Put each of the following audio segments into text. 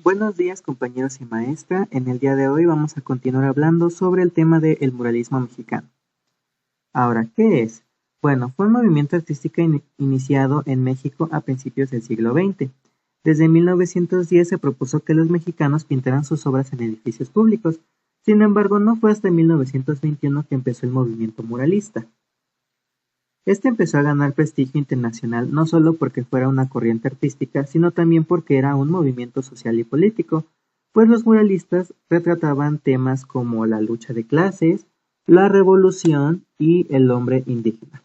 Buenos días compañeros y maestra, en el día de hoy vamos a continuar hablando sobre el tema del muralismo mexicano. Ahora, ¿qué es? Bueno, fue un movimiento artístico iniciado en México a principios del siglo XX. Desde 1910 se propuso que los mexicanos pintaran sus obras en edificios públicos. Sin embargo, no fue hasta 1921 que empezó el movimiento muralista. Este empezó a ganar prestigio internacional no solo porque fuera una corriente artística, sino también porque era un movimiento social y político, pues los muralistas retrataban temas como la lucha de clases, la revolución y el hombre indígena.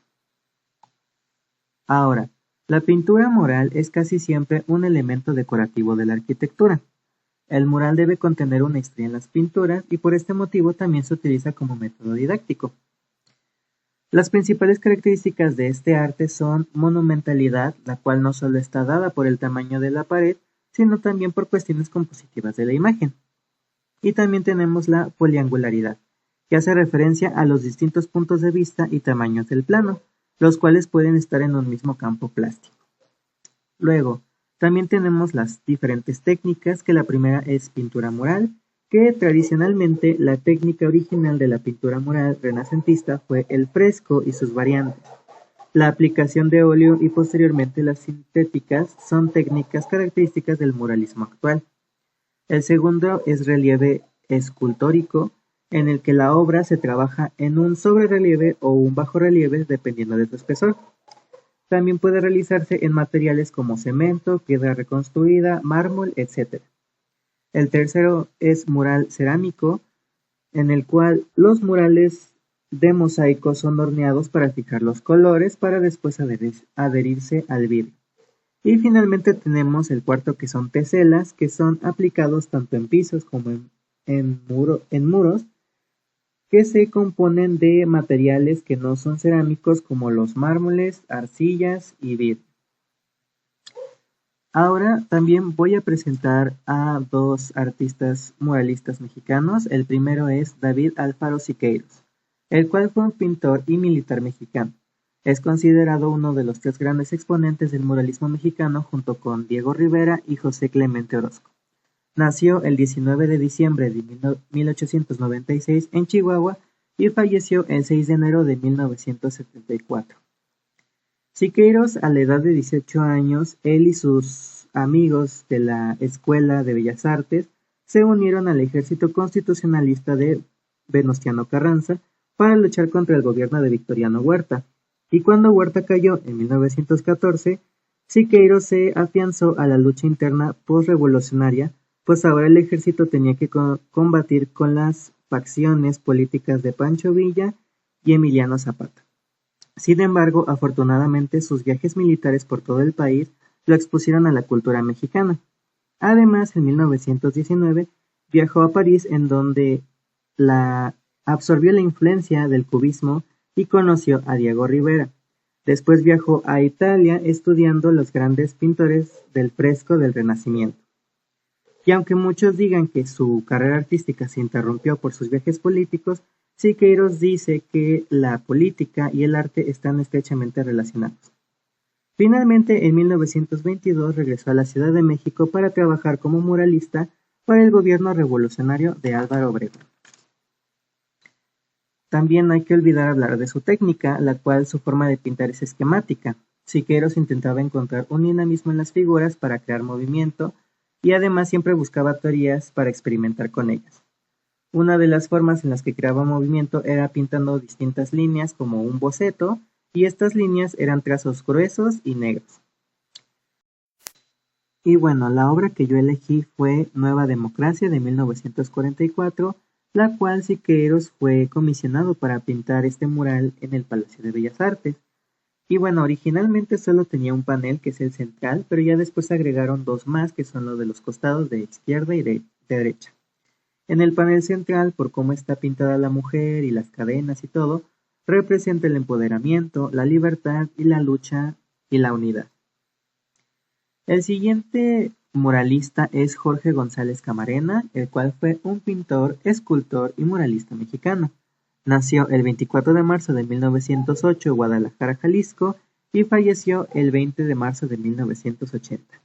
Ahora, la pintura mural es casi siempre un elemento decorativo de la arquitectura. El mural debe contener una historia en las pinturas y por este motivo también se utiliza como método didáctico. Las principales características de este arte son monumentalidad, la cual no solo está dada por el tamaño de la pared, sino también por cuestiones compositivas de la imagen. Y también tenemos la poliangularidad, que hace referencia a los distintos puntos de vista y tamaños del plano, los cuales pueden estar en un mismo campo plástico. Luego, también tenemos las diferentes técnicas, que la primera es pintura mural, que tradicionalmente la técnica original de la pintura mural renacentista fue el fresco y sus variantes. La aplicación de óleo y posteriormente las sintéticas son técnicas características del muralismo actual. El segundo es relieve escultórico, en el que la obra se trabaja en un sobrerelieve o un bajorrelieve dependiendo de su espesor. También puede realizarse en materiales como cemento, piedra reconstruida, mármol, etc. El tercero es mural cerámico, en el cual los murales de mosaico son horneados para fijar los colores para después adherirse al vidrio. Y finalmente tenemos el cuarto, que son teselas, que son aplicados tanto en pisos como en muros, que se componen de materiales que no son cerámicos como los mármoles, arcillas y vidrio. Ahora también voy a presentar a dos artistas muralistas mexicanos. El primero es David Alfaro Siqueiros, el cual fue un pintor y militar mexicano. Es considerado uno de los tres grandes exponentes del muralismo mexicano junto con Diego Rivera y José Clemente Orozco. Nació el 19 de diciembre de 1896 en Chihuahua y falleció el 6 de enero de 1974. Siqueiros, a la edad de 18 años, él y sus amigos de la Escuela de Bellas Artes se unieron al ejército constitucionalista de Venustiano Carranza para luchar contra el gobierno de Victoriano Huerta, y cuando Huerta cayó en 1914, Siqueiros se afianzó a la lucha interna postrevolucionaria, pues ahora el ejército tenía que combatir con las facciones políticas de Pancho Villa y Emiliano Zapata. Sin embargo, afortunadamente sus viajes militares por todo el país lo expusieron a la cultura mexicana. Además, en 1919 viajó a París, en donde absorbió la influencia del cubismo y conoció a Diego Rivera. Después viajó a Italia estudiando los grandes pintores del fresco del Renacimiento. Y aunque muchos digan que su carrera artística se interrumpió por sus viajes políticos, Siqueiros dice que la política y el arte están estrechamente relacionados. Finalmente, en 1922 regresó a la Ciudad de México para trabajar como muralista para el gobierno revolucionario de Álvaro Obregón. También no hay que olvidar hablar de su técnica, la cual su forma de pintar es esquemática. Siqueiros intentaba encontrar un dinamismo en las figuras para crear movimiento y además siempre buscaba teorías para experimentar con ellas. Una de las formas en las que creaba movimiento era pintando distintas líneas como un boceto, y estas líneas eran trazos gruesos y negros. Y bueno, la obra que yo elegí fue Nueva Democracia de 1944, la cual Siqueiros fue comisionado para pintar este mural en el Palacio de Bellas Artes. Y bueno, originalmente solo tenía un panel, que es el central, pero ya después agregaron dos más, que son los de los costados de izquierda y de derecha. En el panel central, por cómo está pintada la mujer y las cadenas y todo, representa el empoderamiento, la libertad y la lucha y la unidad. El siguiente muralista es Jorge González Camarena, el cual fue un pintor, escultor y muralista mexicano. Nació el 24 de marzo de 1908 en Guadalajara, Jalisco, y falleció el 20 de marzo de 1980.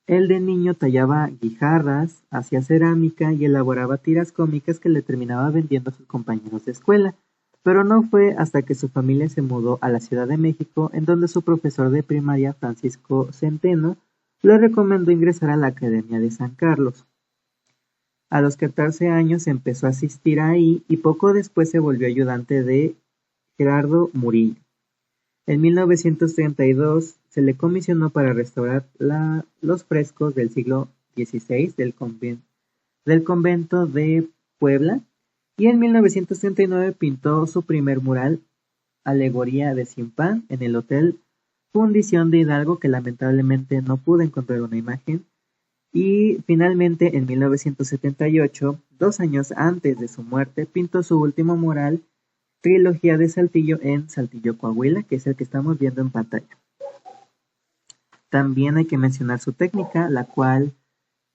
Él de niño tallaba guijarras, hacía cerámica y elaboraba tiras cómicas que le terminaba vendiendo a sus compañeros de escuela, pero no fue hasta que su familia se mudó a la Ciudad de México en donde su profesor de primaria, Francisco Centeno, le recomendó ingresar a la Academia de San Carlos. A los 14 años empezó a asistir ahí y poco después se volvió ayudante de Gerardo Murillo. En 1932 se le comisionó para restaurar los frescos del siglo XVI del convento de Puebla y en 1939 pintó su primer mural, Alegoría de Sin Pan, en el Hotel Fundición de Hidalgo, que lamentablemente no pude encontrar una imagen. Y finalmente, en 1978, 2 años antes de su muerte, pintó su último mural, Trilogía de Saltillo, en Saltillo, Coahuila, que es el que estamos viendo en pantalla. También hay que mencionar su técnica, la cual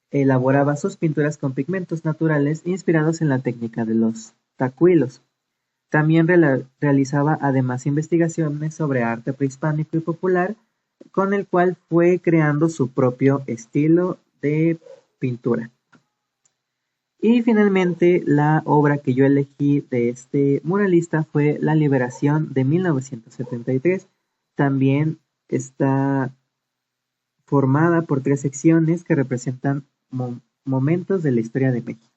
elaboraba sus pinturas con pigmentos naturales inspirados en la técnica de los tacuilos. También realizaba además investigaciones sobre arte prehispánico y popular, con el cual fue creando su propio estilo de pintura. Y finalmente, la obra que yo elegí de este muralista fue La Liberación de 1973. También está formada por 3 secciones que representan momentos de la historia de México.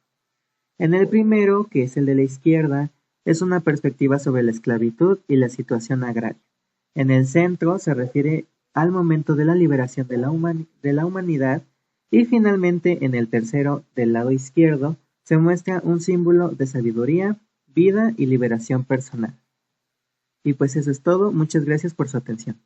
En el primero, que es el de la izquierda, es una perspectiva sobre la esclavitud y la situación agraria. En el centro se refiere al momento de la liberación de la humanidad y finalmente en el tercero, del lado izquierdo, se muestra un símbolo de sabiduría, vida y liberación personal. Y pues eso es todo. Muchas gracias por su atención.